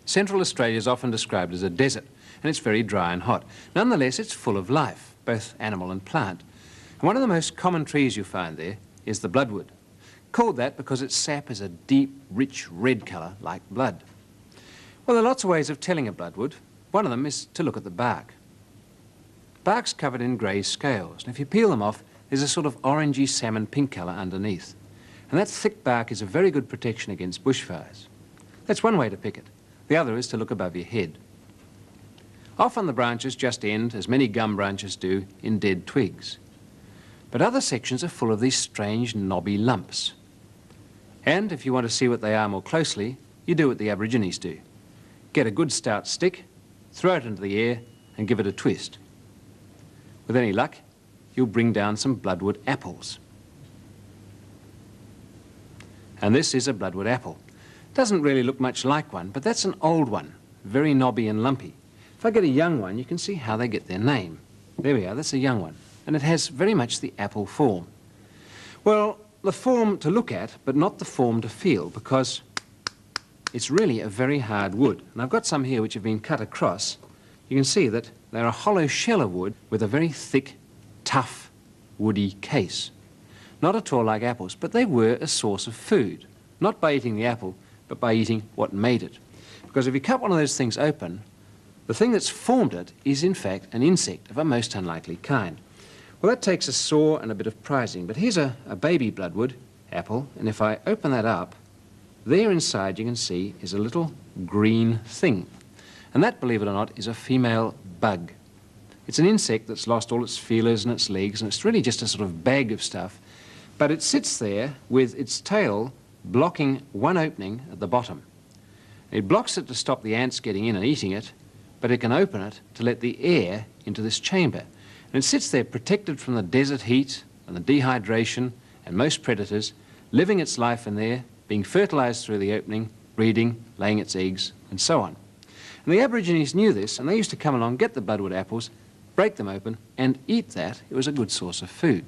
Central Australia is often described as a desert, and it's very dry and hot. Nonetheless, it's full of life, both animal and plant. And one of the most common trees you find there is the bloodwood, called that because its sap is a deep, rich red colour like blood. Well, there are lots of ways of telling a bloodwood. One of them is to look at the bark. Bark's covered in grey scales, and if you peel them off, there's a sort of orangey salmon pink colour underneath. And that thick bark is a very good protection against bushfires. That's one way to pick it. The other is to look above your head. Often the branches just end, as many gum branches do, in dead twigs. But other sections are full of these strange knobby lumps. And if you want to see what they are more closely, you do what the Aborigines do. Get a good stout stick, throw it into the air, and give it a twist. With any luck, you'll bring down some bloodwood apples. And this is a bloodwood apple. Doesn't really look much like one, but that's an old one, very knobby and lumpy. If I get a young one, you can see how they get their name. There we are, that's a young one, and it has very much the apple form. Well, the form to look at, but not the form to feel, because it's really a very hard wood. And I've got some here which have been cut across. You can see that they're a hollow shell of wood with a very thick, tough, woody case. Not at all like apples, but they were a source of food, not by eating the apple, but by eating what made it. Because if you cut one of those things open, the thing that's formed it is in fact an insect of a most unlikely kind. Well, that takes a saw and a bit of prizing, but here's a baby bloodwood apple, and if I open that up, there inside you can see is a little green thing. And that, believe it or not, is a female bug. It's an insect that's lost all its feelers and its legs, and it's really just a sort of bag of stuff. But it sits there with its tail blocking one opening at the bottom. It blocks it to stop the ants getting in and eating it, but it can open it to let the air into this chamber. And it sits there protected from the desert heat and the dehydration and most predators, living its life in there, being fertilized through the opening, breeding, laying its eggs, and so on. And the Aborigines knew this, and they used to come along, get the bloodwood apples, break them open, and eat that. It was a good source of food.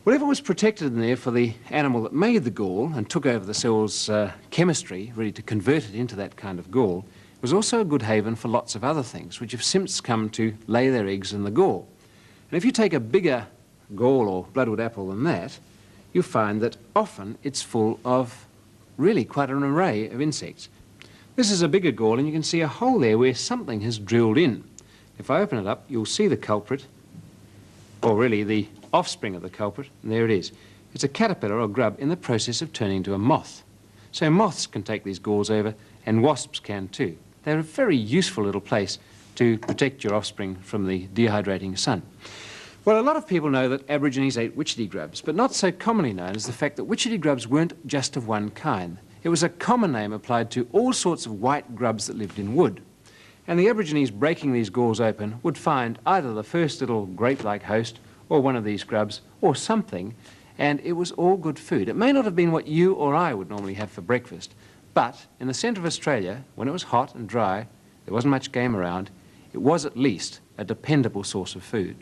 Whatever was protected in there for the animal that made the gall and took over the cell's chemistry, ready to convert it into that kind of gall, was also a good haven for lots of other things, which have since come to lay their eggs in the gall. And if you take a bigger gall or bloodwood apple than that, you find that often it's full of really quite an array of insects. This is a bigger gall, and you can see a hole there where something has drilled in. If I open it up, you'll see the culprit, or really the offspring of the culprit, and there it is. It's a caterpillar or grub in the process of turning into a moth. So moths can take these galls over, and wasps can too. They're a very useful little place to protect your offspring from the dehydrating sun. Well, a lot of people know that Aborigines ate witchetty grubs, but not so commonly known is the fact that witchetty grubs weren't just of one kind. It was a common name applied to all sorts of white grubs that lived in wood. And the Aborigines breaking these galls open would find either the first little grape-like host or one of these grubs or something, and it was all good food. It may not have been what you or I would normally have for breakfast, but in the centre of Australia, when it was hot and dry, there wasn't much game around, it was at least a dependable source of food.